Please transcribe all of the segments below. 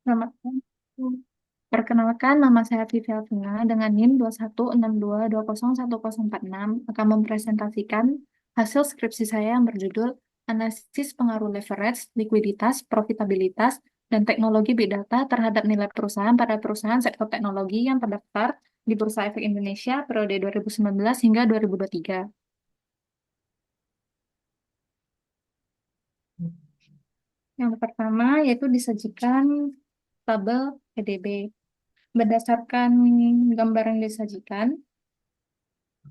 Selamat pagi. Perkenalkan, nama saya Vivi Alvina dengan NIM 21622010046 akan mempresentasikan hasil skripsi saya yang berjudul Analisis Pengaruh Leverage, Likuiditas, Profitabilitas, dan Teknologi Big Data terhadap nilai perusahaan pada perusahaan sektor teknologi yang terdaftar di Bursa Efek Indonesia periode 2019 hingga 2023. Yang pertama yaitu disajikan tabel PDB. Berdasarkan gambar yang disajikan,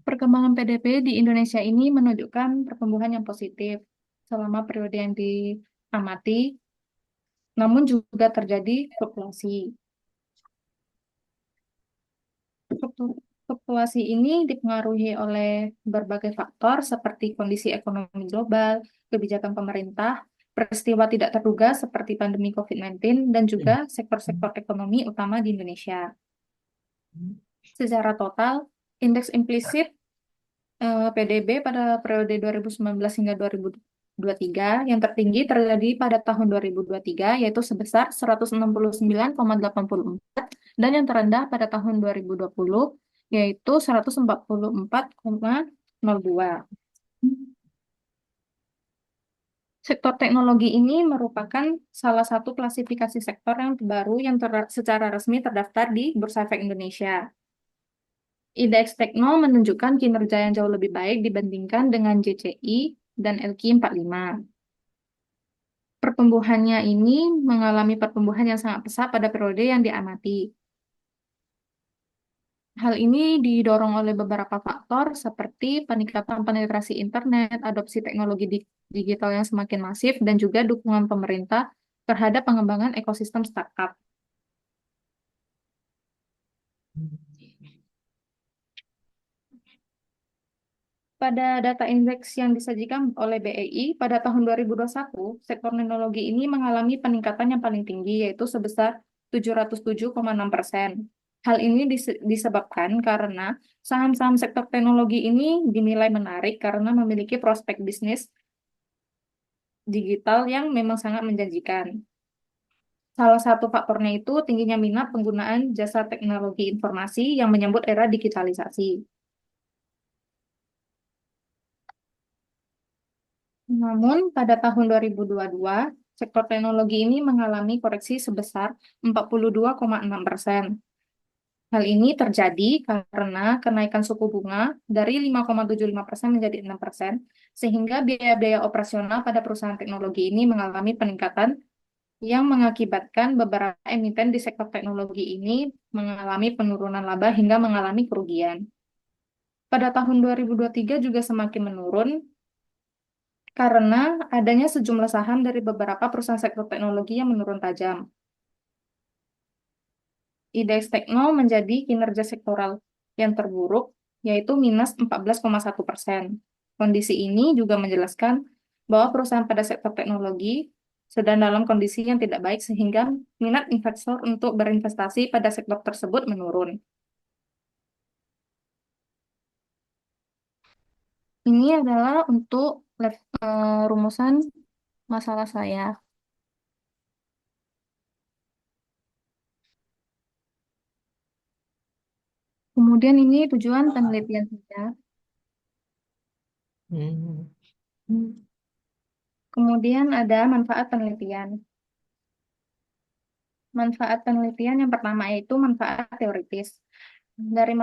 perkembangan PDB di Indonesia ini menunjukkan pertumbuhan yang positif selama periode yang diamati, namun juga terjadi fluktuasi. Fluktuasi ini dipengaruhi oleh berbagai faktor seperti kondisi ekonomi global, kebijakan pemerintah, peristiwa tidak terduga seperti pandemi COVID-19, dan juga sektor-sektor ekonomi utama di Indonesia. Secara total, indeks implisit PDB pada periode 2019 hingga 2023 yang tertinggi terjadi pada tahun 2023 yaitu sebesar 169,84 dan yang terendah pada tahun 2020 yaitu 144,02. Sektor teknologi ini merupakan salah satu klasifikasi sektor yang baru yang secara resmi terdaftar di Bursa Efek Indonesia. Indeks Tekno menunjukkan kinerja yang jauh lebih baik dibandingkan dengan JCI dan LQ45. Pertumbuhannya ini mengalami pertumbuhan yang sangat pesat pada periode yang diamati. Hal ini didorong oleh beberapa faktor seperti peningkatan penetrasi internet, adopsi teknologi digital yang semakin masif, dan juga dukungan pemerintah terhadap pengembangan ekosistem startup. Pada data indeks yang disajikan oleh BEI pada tahun 2021, sektor teknologi ini mengalami peningkatan yang paling tinggi, yaitu sebesar 707,6%. Hal ini disebabkan karena saham-saham sektor teknologi ini dinilai menarik karena memiliki prospek bisnis digital yang memang sangat menjanjikan. Salah satu faktornya itu tingginya minat penggunaan jasa teknologi informasi yang menyambut era digitalisasi. Namun, pada tahun 2022, sektor teknologi ini mengalami koreksi sebesar 42,6%. Hal ini terjadi karena kenaikan suku bunga dari 5,75% menjadi 6%, sehingga biaya-biaya operasional pada perusahaan teknologi ini mengalami peningkatan yang mengakibatkan beberapa emiten di sektor teknologi ini mengalami penurunan laba hingga mengalami kerugian. Pada tahun 2023 juga semakin menurun karena adanya sejumlah saham dari beberapa perusahaan sektor teknologi yang menurun tajam. Indeks Tekno menjadi kinerja sektoral yang terburuk, yaitu minus 14,1%. Kondisi ini juga menjelaskan bahwa perusahaan pada sektor teknologi sedang dalam kondisi yang tidak baik sehingga minat investor untuk berinvestasi pada sektor tersebut menurun. Ini adalah untuk rumusan masalah saya. Kemudian ini tujuan penelitian saya. Hmm. Kemudian ada manfaat penelitian. Manfaat penelitian yang pertama yaitu manfaat teoritis. Dari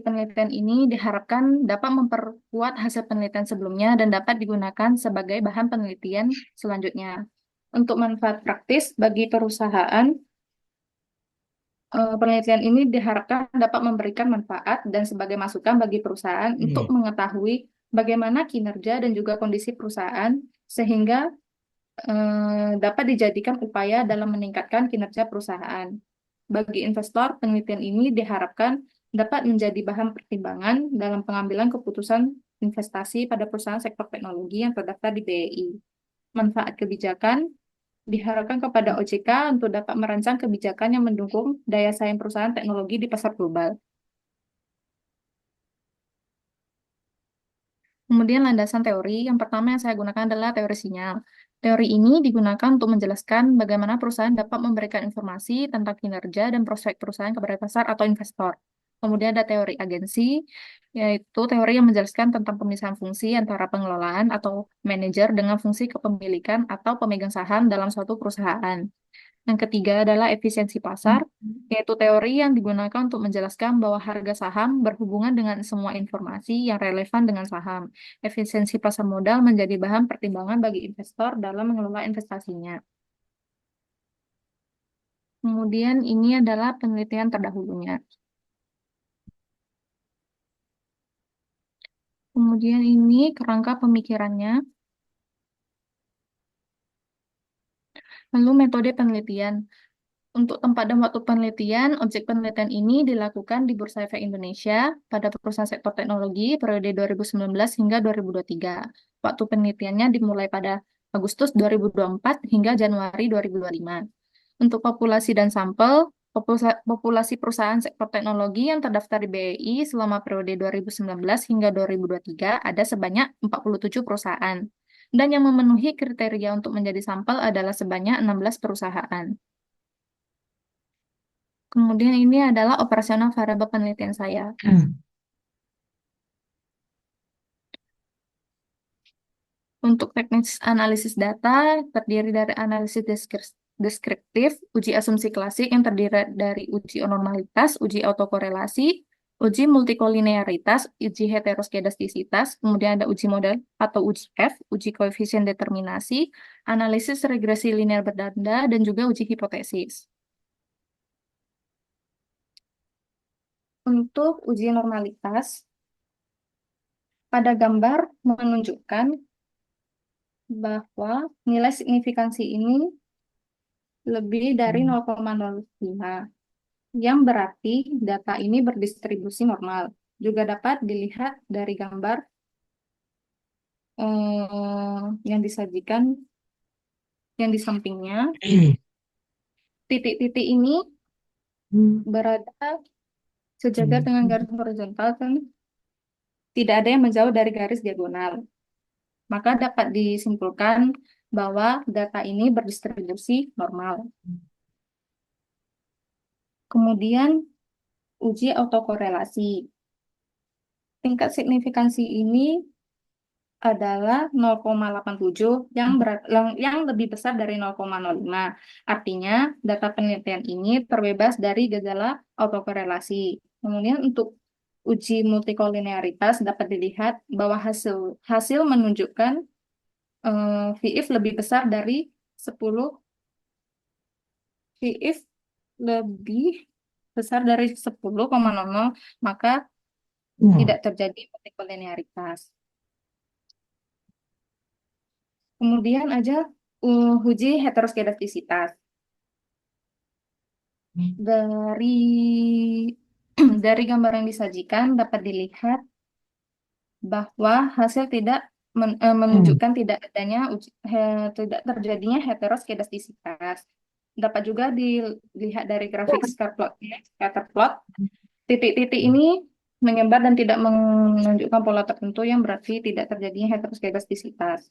penelitian ini diharapkan dapat memperkuat hasil penelitian sebelumnya dan dapat digunakan sebagai bahan penelitian selanjutnya. Untuk manfaat praktis bagi perusahaan, penelitian ini diharapkan dapat memberikan manfaat dan sebagai masukan bagi perusahaan untuk mengetahui bagaimana kinerja dan juga kondisi perusahaan sehingga dapat dijadikan upaya dalam meningkatkan kinerja perusahaan. Bagi investor, penelitian ini diharapkan dapat menjadi bahan pertimbangan dalam pengambilan keputusan investasi pada perusahaan sektor teknologi yang terdaftar di BEI. Manfaat kebijakan diharapkan kepada OJK untuk dapat merancang kebijakan yang mendukung daya saing perusahaan teknologi di pasar global. Kemudian landasan teori, yang pertama yang saya gunakan adalah teori sinyal. Teori ini digunakan untuk menjelaskan bagaimana perusahaan dapat memberikan informasi tentang kinerja dan prospek perusahaan kepada pasar atau investor. Kemudian ada teori agensi, yaitu teori yang menjelaskan tentang pemisahan fungsi antara pengelolaan atau manajer dengan fungsi kepemilikan atau pemegang saham dalam suatu perusahaan. Yang ketiga adalah efisiensi pasar, yaitu teori yang digunakan untuk menjelaskan bahwa harga saham berhubungan dengan semua informasi yang relevan dengan saham. Efisiensi pasar modal menjadi bahan pertimbangan bagi investor dalam mengelola investasinya. Kemudian ini adalah penelitian terdahulunya. Kemudian ini kerangka pemikirannya. Lalu metode penelitian. Untuk tempat dan waktu penelitian, objek penelitian ini dilakukan di Bursa Efek Indonesia pada perusahaan sektor teknologi periode 2019 hingga 2023. Waktu penelitiannya dimulai pada Agustus 2024 hingga Januari 2025. Untuk populasi dan sampel, populasi perusahaan sektor teknologi yang terdaftar di BEI selama periode 2019 hingga 2023 ada sebanyak 47 perusahaan. Dan yang memenuhi kriteria untuk menjadi sampel adalah sebanyak 16 perusahaan. Kemudian ini adalah operasional variabel penelitian saya. Untuk teknis analisis data, terdiri dari analisis deskriptif, uji asumsi klasik yang terdiri dari uji normalitas, uji autokorelasi, uji multikolinearitas, uji heteroskedastisitas, kemudian ada uji model atau uji F, uji koefisien determinasi, analisis regresi linear berdanda, dan juga uji hipotesis. Untuk uji normalitas, pada gambar menunjukkan bahwa nilai signifikansi ini lebih dari 0,05, yang berarti data ini berdistribusi normal. Juga dapat dilihat dari gambar yang disajikan yang di sampingnya. Titik-titik ini berada sejajar dengan garis horizontal dan tidak ada yang menjauh dari garis diagonal. Maka dapat disimpulkan bahwa data ini berdistribusi normal. Kemudian uji autokorelasi. Tingkat signifikansi ini adalah 0,87 yang lebih besar dari 0,05. Artinya, data penelitian ini terbebas dari gejala autokorelasi. Kemudian untuk uji multikolinearitas dapat dilihat bahwa hasil menunjukkan VIF lebih besar dari 10 VIF lebih besar dari 10,00, maka tidak terjadi multikolinearitas. Kemudian aja uji heteroskedastisitas. Dari dari gambar yang disajikan dapat dilihat bahwa hasil tidak menunjukkan tidak terjadinya heteroskedastisitas. Dapat juga dilihat dari grafik scatter plot. Titik-titik ini menyebar dan tidak menunjukkan pola tertentu yang berarti tidak terjadinya heteroskedastisitas.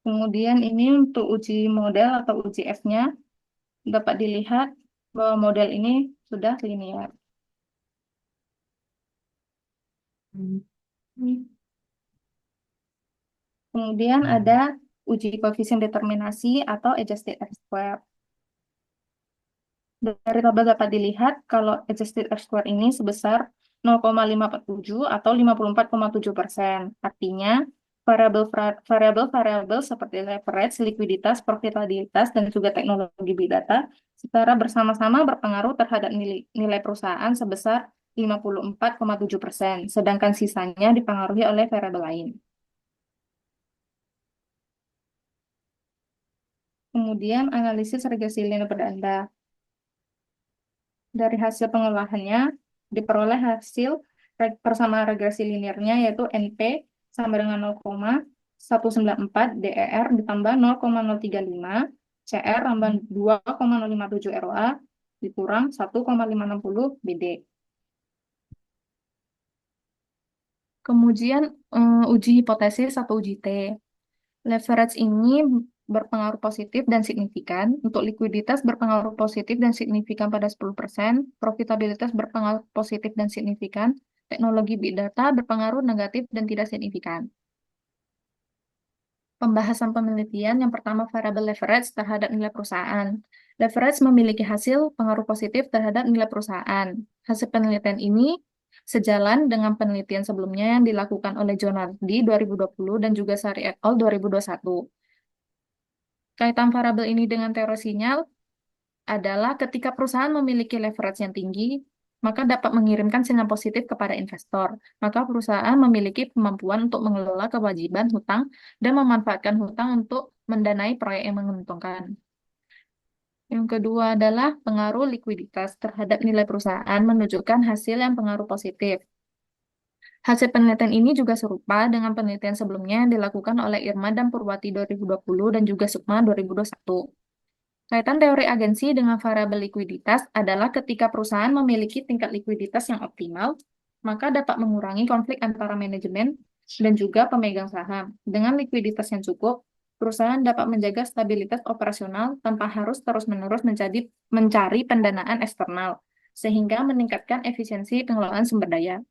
Kemudian ini untuk uji model atau uji F-nya dapat dilihat bahwa model ini sudah linear. Kemudian ada uji koefisien determinasi atau adjusted R-square. Dari tabel dapat dilihat kalau adjusted R-square ini sebesar 0,547 atau 54,7%. Artinya, variabel-variabel seperti leverage, likuiditas, profitabilitas, dan juga teknologi big data secara bersama-sama berpengaruh terhadap nilai perusahaan sebesar 54,7%, sedangkan sisanya dipengaruhi oleh variabel lain. Kemudian analisis regresi linear berdanda. Dari hasil pengolahannya diperoleh hasil persamaan regresi linearnya yaitu NP sama dengan 0,194 DER ditambah 0,035 CR tambah 2,057 ROA dikurang 1,560 BD. Kemudian uji hipotesis atau uji T. Leverage ini berpengaruh positif dan signifikan. Untuk likuiditas berpengaruh positif dan signifikan pada 10%, profitabilitas berpengaruh positif dan signifikan, teknologi big data berpengaruh negatif dan tidak signifikan. Pembahasan penelitian yang pertama variabel leverage terhadap nilai perusahaan. Leverage memiliki hasil pengaruh positif terhadap nilai perusahaan. Hasil penelitian ini sejalan dengan penelitian sebelumnya yang dilakukan oleh Jonardi 2020 dan juga Sari et al. 2021. Kaitan variabel ini dengan teori sinyal adalah ketika perusahaan memiliki leverage yang tinggi, maka dapat mengirimkan sinyal positif kepada investor. Maka perusahaan memiliki kemampuan untuk mengelola kewajiban hutang dan memanfaatkan hutang untuk mendanai proyek yang menguntungkan. Yang kedua adalah pengaruh likuiditas terhadap nilai perusahaan menunjukkan hasil yang pengaruh positif. Hasil penelitian ini juga serupa dengan penelitian sebelumnya yang dilakukan oleh Irma dan Purwati 2020 dan juga Sukma 2021. Kaitan teori agensi dengan variabel likuiditas adalah ketika perusahaan memiliki tingkat likuiditas yang optimal, maka dapat mengurangi konflik antara manajemen dan juga pemegang saham. Dengan likuiditas yang cukup, perusahaan dapat menjaga stabilitas operasional tanpa harus terus-menerus mencari pendanaan eksternal, sehingga meningkatkan efisiensi pengelolaan sumber daya.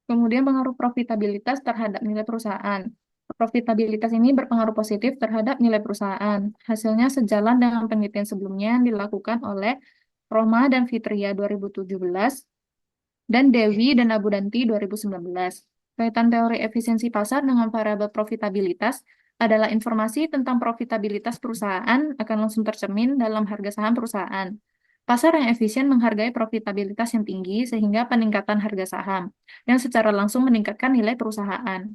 Kemudian pengaruh profitabilitas terhadap nilai perusahaan. Profitabilitas ini berpengaruh positif terhadap nilai perusahaan. Hasilnya sejalan dengan penelitian sebelumnya yang dilakukan oleh Roma dan Fitria 2017 dan Dewi dan Abudanti 2019. Kaitan teori efisiensi pasar dengan variabel profitabilitas adalah informasi tentang profitabilitas perusahaan akan langsung tercermin dalam harga saham perusahaan. Pasar yang efisien menghargai profitabilitas yang tinggi sehingga peningkatan harga saham, yang secara langsung meningkatkan nilai perusahaan.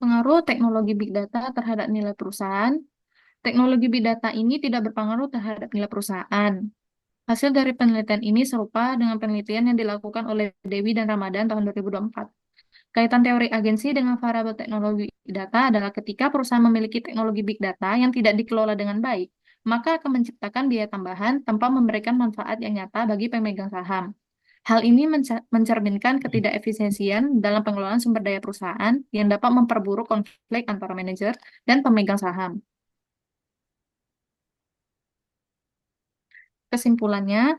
Pengaruh teknologi big data terhadap nilai perusahaan. Teknologi big data ini tidak berpengaruh terhadap nilai perusahaan. Hasil dari penelitian ini serupa dengan penelitian yang dilakukan oleh Dewi dan Ramadan tahun 2024. Kaitan teori agensi dengan variabel teknologi data adalah ketika perusahaan memiliki teknologi big data yang tidak dikelola dengan baik, maka akan menciptakan biaya tambahan tanpa memberikan manfaat yang nyata bagi pemegang saham. Hal ini mencerminkan ketidakefisiensian dalam pengelolaan sumber daya perusahaan yang dapat memperburuk konflik antara manajer dan pemegang saham. Kesimpulannya,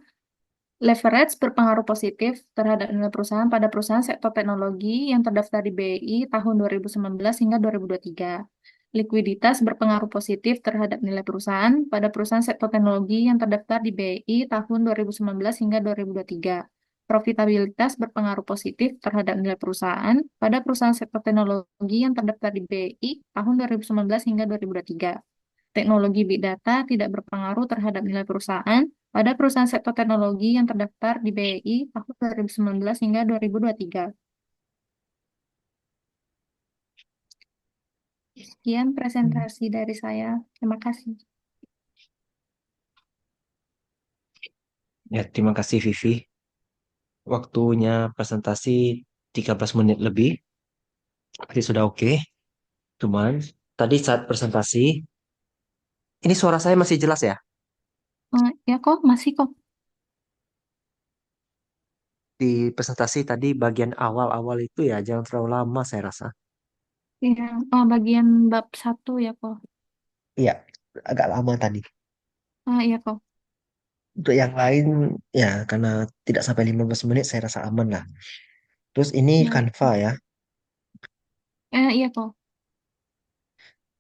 leverage berpengaruh positif terhadap nilai perusahaan pada perusahaan sektor teknologi yang terdaftar di BI tahun 2019 hingga 2023. Likuiditas berpengaruh positif terhadap nilai perusahaan pada perusahaan sektor teknologi yang terdaftar di BI tahun 2019 hingga 2023. Profitabilitas berpengaruh positif terhadap nilai perusahaan pada perusahaan sektor teknologi yang terdaftar di BI tahun 2019 hingga 2023. Teknologi big data tidak berpengaruh terhadap nilai perusahaan pada perusahaan sektor teknologi yang terdaftar di BI tahun 2019 hingga 2023. Sekian presentasi dari saya. Terima kasih. Ya, terima kasih Vivi. Waktunya presentasi 13 menit lebih. Berarti sudah oke. Cuman tadi saat presentasi, ini suara saya masih jelas ya? Ya kok, masih kok. Di presentasi tadi bagian awal-awal itu ya jangan terlalu lama saya rasa. Yang bagian bab satu ya kok. Iya, agak lama tadi. Iya kok. Untuk yang lain ya karena tidak sampai 15 menit saya rasa aman lah. Terus ini Ya. Canva ya. Iya kok.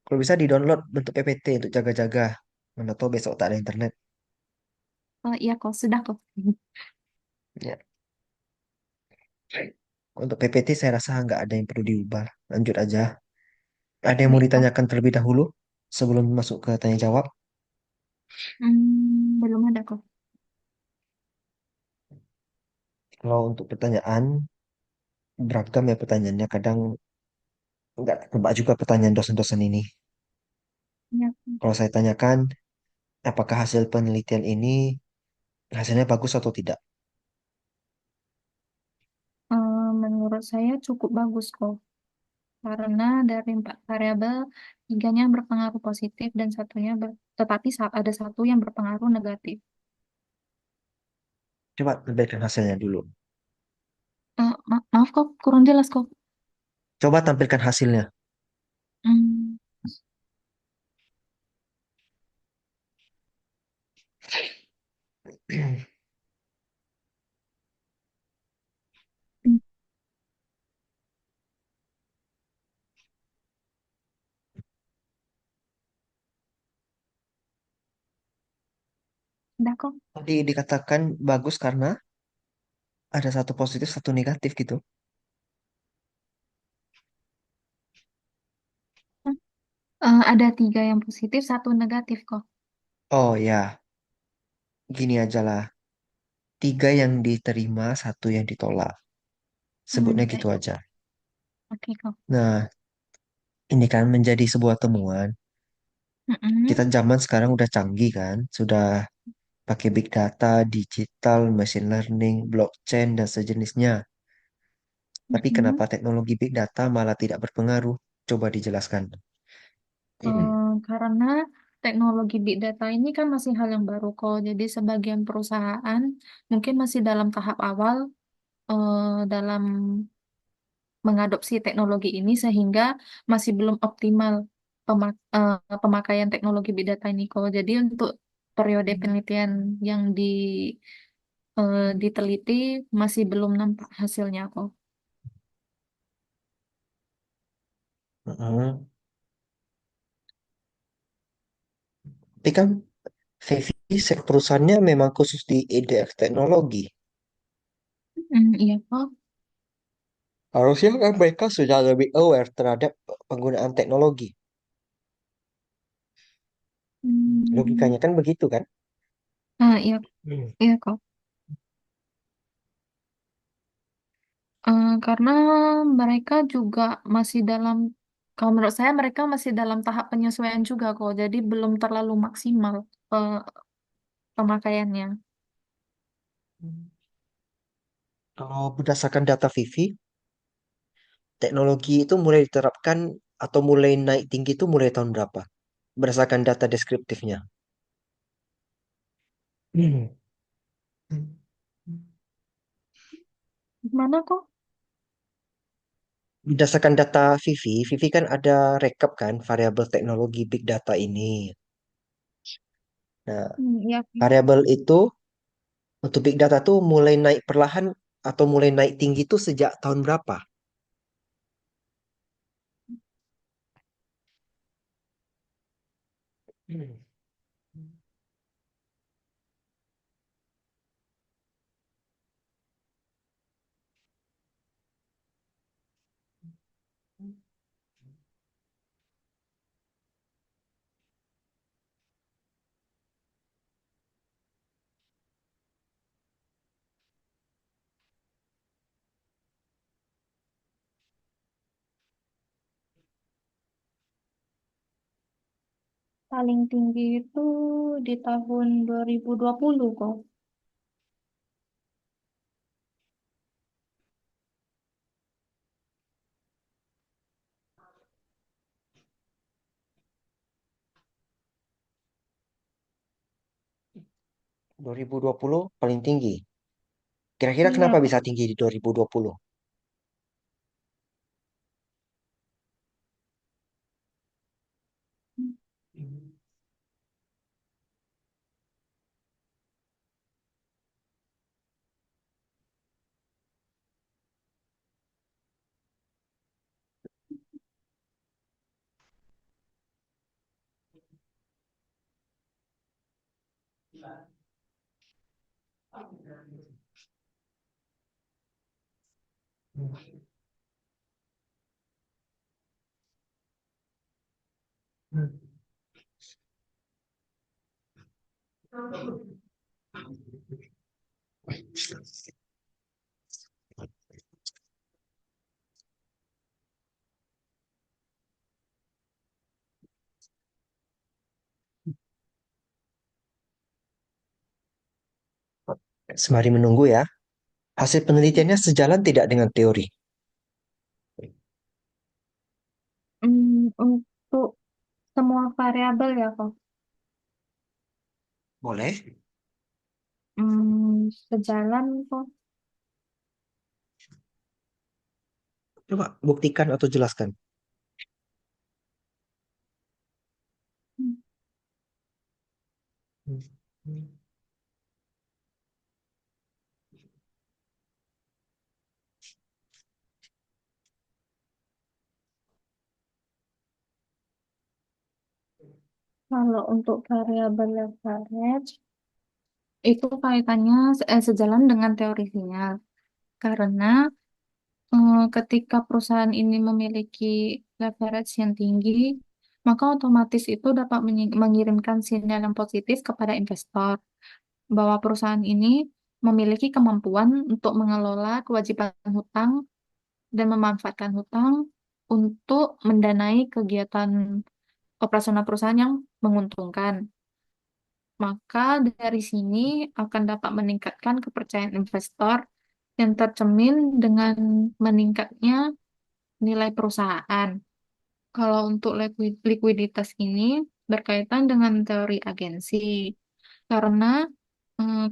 Kalau bisa di-download bentuk PPT untuk jaga-jaga. Mana tahu besok tak ada internet. Iya kok, sudah kok. Ya. Untuk PPT saya rasa nggak ada yang perlu diubah. Lanjut aja. Ada yang mau Baik kok. ditanyakan terlebih dahulu sebelum masuk ke tanya jawab? Belum ada kok. Kalau untuk pertanyaan, beragam ya pertanyaannya. Kadang nggak tebak juga pertanyaan dosen-dosen ini. Ya. Kalau saya tanyakan, apakah hasil penelitian ini hasilnya bagus atau tidak? Menurut saya cukup bagus kok. Karena dari empat variabel, tiganya berpengaruh positif dan tetapi ada satu yang berpengaruh negatif. Coba tampilkan hasilnya dulu. Maaf kok, kurang jelas kok. Coba tampilkan hasilnya. Hmm, udah kok. Tadi dikatakan bagus karena ada satu positif, satu negatif gitu. Ada tiga yang positif, satu negatif kok. Oh ya, gini aja lah. Tiga yang diterima, satu yang ditolak. Sebutnya Ya, gitu aja. oke kok. Nah, ini kan menjadi sebuah temuan. Kita Mm-mm, zaman sekarang udah canggih kan, sudah pakai big data, digital, machine learning, blockchain, dan sejenisnya. Tapi mm-mm. kenapa teknologi big data malah tidak berpengaruh? Coba dijelaskan. Karena teknologi big data ini kan masih hal yang baru kok. Jadi sebagian perusahaan mungkin masih dalam tahap awal dalam mengadopsi teknologi ini sehingga masih belum optimal pemakaian teknologi big data ini kok. Jadi untuk periode penelitian yang diteliti masih belum nampak hasilnya kok. Mm-mm. Tapi kan Vivi perusahaannya memang khusus di EDX teknologi. Iya kok. Harusnya kan mereka sudah lebih aware terhadap penggunaan teknologi. Hmm, Logikanya kan begitu kan? iya, Hmm. iya kok. Karena mereka juga masih kalau menurut saya mereka masih dalam tahap penyesuaian juga kok, jadi belum terlalu maksimal eh, pemakaiannya. Kalau berdasarkan data Vivi, teknologi itu mulai diterapkan atau mulai naik tinggi itu mulai tahun berapa? Berdasarkan data deskriptifnya. Hmm. Gimana kok? Berdasarkan data Vivi, Vivi kan ada rekap kan variabel teknologi big data ini. Nah, Iya, Kak. variabel itu untuk big data tuh mulai naik perlahan atau mulai naik tinggi tuh sejak tahun berapa? Hmm. Paling tinggi itu di tahun 2020 kok. 2020 paling tinggi. Kira-kira Iya, kenapa kok. bisa tinggi di 2020? Sembari menunggu ya, hasil penelitiannya sejalan tidak dengan teori. Untuk semua variabel ya kok. Boleh. Sejalan kok. Coba buktikan atau jelaskan. Hmm, Hmm. Kalau untuk variabel leverage, itu kaitannya sejalan dengan teori sinyal. Karena ketika perusahaan ini memiliki leverage yang tinggi, maka otomatis itu dapat mengirimkan sinyal yang positif kepada investor bahwa perusahaan ini memiliki kemampuan untuk mengelola kewajiban hutang dan memanfaatkan hutang untuk mendanai kegiatan operasional perusahaan yang menguntungkan. Maka dari sini akan dapat meningkatkan kepercayaan investor yang tercermin dengan meningkatnya nilai perusahaan. Kalau untuk likuiditas ini berkaitan dengan teori agensi, karena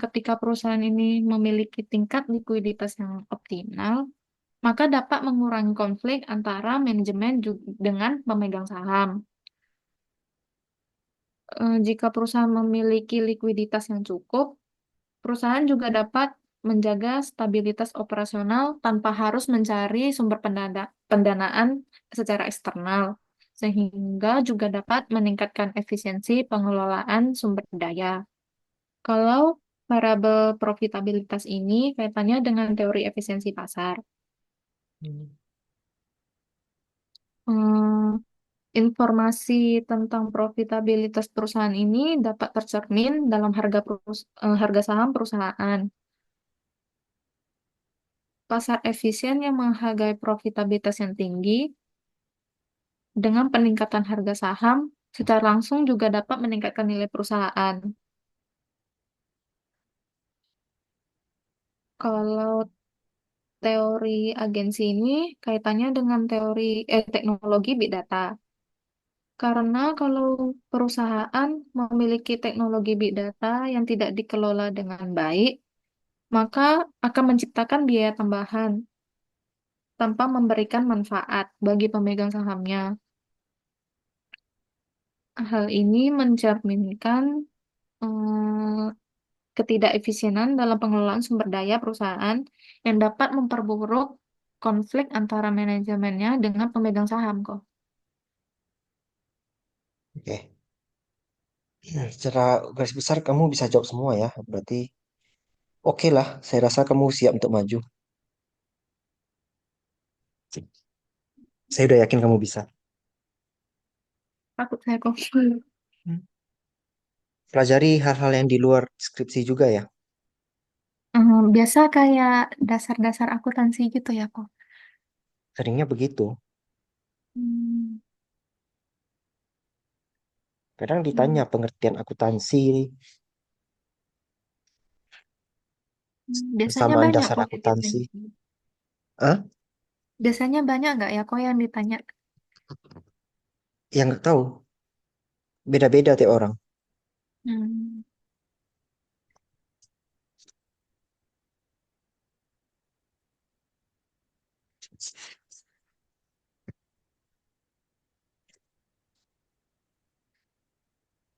ketika perusahaan ini memiliki tingkat likuiditas yang optimal, maka dapat mengurangi konflik antara manajemen dengan pemegang saham. Jika perusahaan memiliki likuiditas yang cukup, perusahaan juga dapat menjaga stabilitas operasional tanpa harus mencari sumber pendanaan secara eksternal, sehingga juga dapat meningkatkan efisiensi pengelolaan sumber daya. Kalau variabel profitabilitas ini kaitannya dengan teori efisiensi pasar. Hmm, Informasi tentang profitabilitas perusahaan ini dapat tercermin dalam harga saham perusahaan. Pasar efisien yang menghargai profitabilitas yang tinggi dengan peningkatan harga saham secara langsung juga dapat meningkatkan nilai perusahaan. Kalau teori agensi ini kaitannya dengan teknologi big data. Karena kalau perusahaan memiliki teknologi big data yang tidak dikelola dengan baik, maka akan menciptakan biaya tambahan tanpa memberikan manfaat bagi pemegang sahamnya. Hal ini mencerminkan ketidakefisienan dalam pengelolaan sumber daya perusahaan yang dapat memperburuk konflik antara manajemennya dengan pemegang saham kok. Oke. Secara garis besar kamu bisa jawab semua ya. Berarti oke lah. Saya rasa kamu siap untuk maju. Saya udah yakin kamu bisa. Takut saya kok. Hmm. Pelajari hal-hal yang di luar skripsi juga ya. Biasa kayak dasar-dasar akuntansi gitu ya kok. Seringnya begitu. Hmm, Kadang ditanya hmm, pengertian akuntansi, Biasanya persamaan banyak dasar kok yang akuntansi. ditanya. Ah, Biasanya banyak nggak ya kok yang ditanya? yang nggak tahu. Beda-beda tiap orang. Hmm,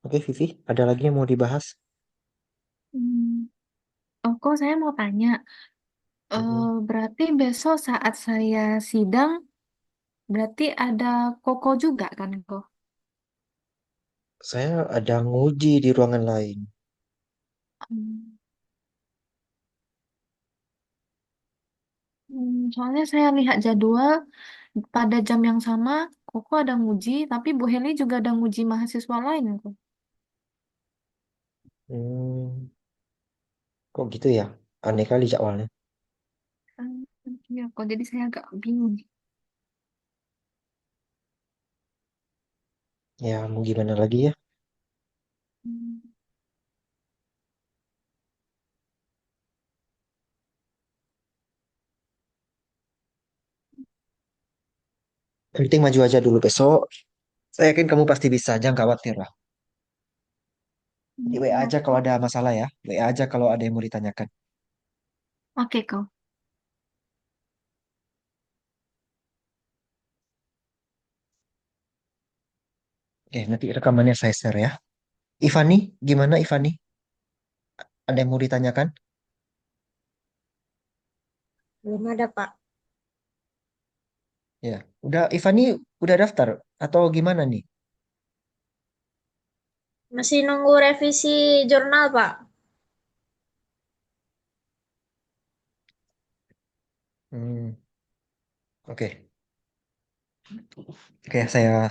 Oke, Vivi, ada lagi yang mau dibahas? hmm. Oh, kok saya mau tanya, Mhm. berarti besok saat saya sidang, berarti ada koko juga kan kok? Saya ada nguji di ruangan lain. Hmm. Soalnya saya lihat jadwal pada jam yang sama, Koko ada nguji, tapi Bu Heli juga ada nguji mahasiswa lain kok. Hmm, kok gitu ya? Aneh kali jadwalnya. Hmm, Iya kok, jadi saya agak bingung. Ya, mau gimana lagi ya? Hmm. Yang penting maju aja dulu besok. Saya yakin kamu pasti bisa, jangan khawatir lah. Di WA Ya, aja kalau ada masalah ya. WA aja kalau ada yang mau ditanyakan. oke kok. Oke, nanti rekamannya saya share ya. Ivani, gimana Ivani? Ada yang mau ditanyakan? Belum ada, Pak. Ya, udah Ivani udah daftar atau gimana nih? Masih nunggu revisi jurnal, Pak. Hmm, oke. Oke, saya